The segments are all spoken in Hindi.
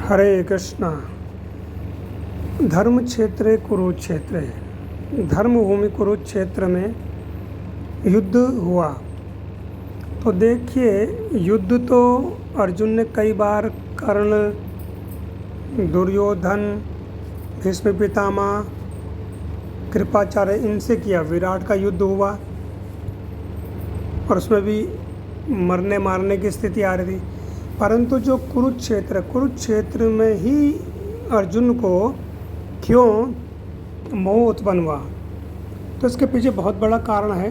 हरे कृष्णा। धर्म क्षेत्रे कुरुक्षेत्र, धर्मभूमि कुरुक्षेत्र में युद्ध हुआ। तो देखिए, युद्ध तो अर्जुन ने कई बार कर्ण, दुर्योधन, भीष्म पितामह, कृपाचार्य इनसे किया। विराट का युद्ध हुआ और उसमें भी मरने मारने की स्थिति आ रही थी। परंतु जो कुरुक्षेत्र में ही अर्जुन को क्यों मोह उत्पन्न हुआ, तो इसके पीछे बहुत बड़ा कारण है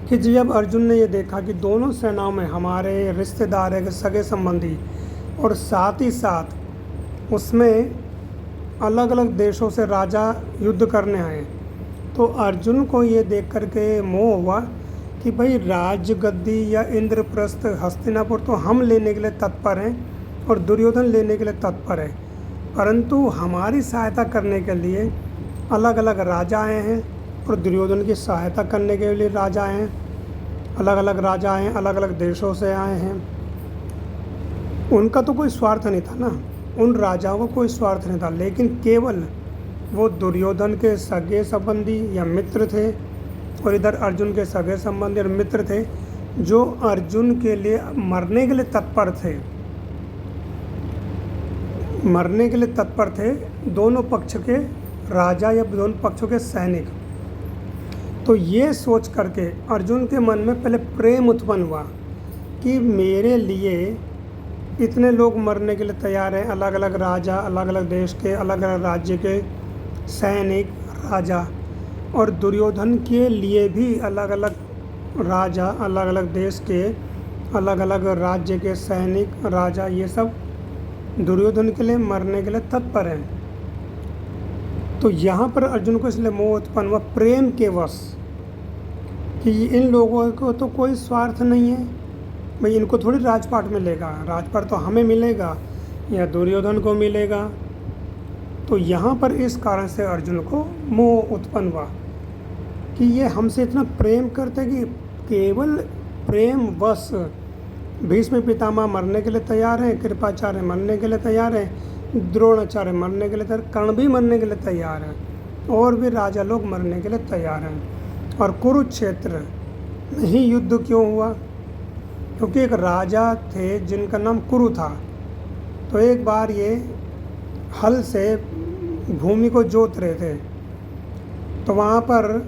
कि जब अर्जुन ने ये देखा कि दोनों सेनाओं में हमारे रिश्तेदार है, सगे संबंधी, और साथ ही साथ उसमें अलग अलग देशों से राजा युद्ध करने आए, तो अर्जुन को ये देख कर के मोह हुआ कि भाई राज गद्दी या इंद्रप्रस्थ हस्तिनापुर तो हम लेने के लिए तत्पर हैं और दुर्योधन लेने के लिए तत्पर है, परंतु हमारी सहायता करने के लिए अलग अलग राजा आए हैं और दुर्योधन की सहायता करने के लिए राजा आए हैं, अलग अलग राजा आए हैं, अलग अलग देशों से आए हैं। उनका तो कोई स्वार्थ नहीं था ना, उन राजाओं को कोई स्वार्थ नहीं था, लेकिन केवल वो दुर्योधन के सगे संबंधी या मित्र थे और इधर अर्जुन के सगे संबंधी और मित्र थे जो अर्जुन के लिए मरने के लिए तत्पर थे, मरने के लिए तत्पर थे, दोनों पक्ष के राजा या दोनों पक्षों के सैनिक। तो ये सोच करके अर्जुन के मन में पहले प्रेम उत्पन्न हुआ कि मेरे लिए इतने लोग मरने के लिए तैयार हैं, अलग अलग राजा, अलग अलग देश के, अलग अलग राज्य के सैनिक राजा, और दुर्योधन के लिए भी अलग अलग राजा, अलग अलग देश के, अलग अलग राज्य के सैनिक राजा, ये सब दुर्योधन के लिए मरने के लिए तत्पर हैं। तो यहाँ पर अर्जुन को इसलिए मोह उत्पन्न हुआ प्रेम के वश कि इन लोगों को तो कोई स्वार्थ नहीं है, भाई इनको थोड़ी राजपाट मिलेगा, राजपाट तो हमें मिलेगा या दुर्योधन को मिलेगा। तो यहाँ पर इस कारण से अर्जुन को मोह उत्पन्न हुआ कि ये हमसे इतना प्रेम करते कि केवल प्रेम वश भीष्म पितामह मरने के लिए तैयार हैं, कृपाचार्य मरने के लिए तैयार हैं, द्रोणाचार्य मरने के लिए तैयार, कर्ण भी मरने के लिए तैयार हैं, और भी राजा लोग मरने के लिए तैयार हैं। और कुरुक्षेत्र में ही युद्ध क्यों हुआ? क्योंकि एक राजा थे जिनका नाम कुरु था। तो एक बार ये हल से भूमि को जोत रहे थे, तो वहाँ पर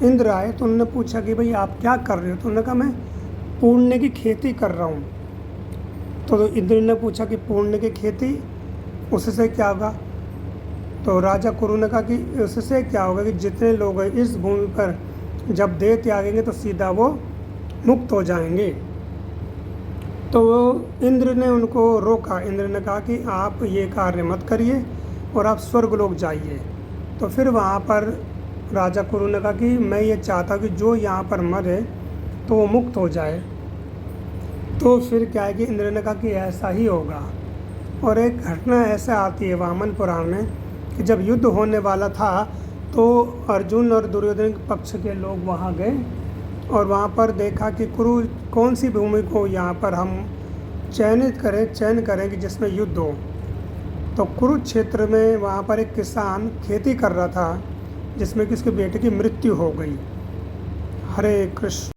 इंद्र आए, तो उन्होंने पूछा कि भाई आप क्या कर रहे हो? तो उन्होंने कहा मैं पुण्य की खेती कर रहा हूँ। तो इंद्र ने पूछा कि पुण्य की खेती उससे क्या होगा? तो राजा कुरु ने कहा कि उससे क्या होगा कि जितने लोग हैं इस भूमि पर जब देह त्यागेंगे तो सीधा वो मुक्त हो जाएंगे। तो इंद्र ने उनको रोका, इंद्र ने कहा कि आप ये कार्य मत करिए और आप स्वर्गलोक जाइए। तो फिर वहाँ पर राजा कुरु ने कहा कि मैं ये चाहता कि जो यहाँ पर मरे तो वो मुक्त हो जाए। तो फिर क्या है कि इंद्र ने कहा कि ऐसा ही होगा। और एक घटना ऐसा आती है वामन पुराण में कि जब युद्ध होने वाला था तो अर्जुन और दुर्योधन के पक्ष के लोग वहाँ गए और वहाँ पर देखा कि कुरु कौन सी भूमि को यहाँ पर हम चयन करें कि जिसमें युद्ध हो। तो कुरुक्षेत्र में वहाँ पर एक किसान खेती कर रहा था जिसमें कि उसके बेटे की मृत्यु हो गई। हरे कृष्ण।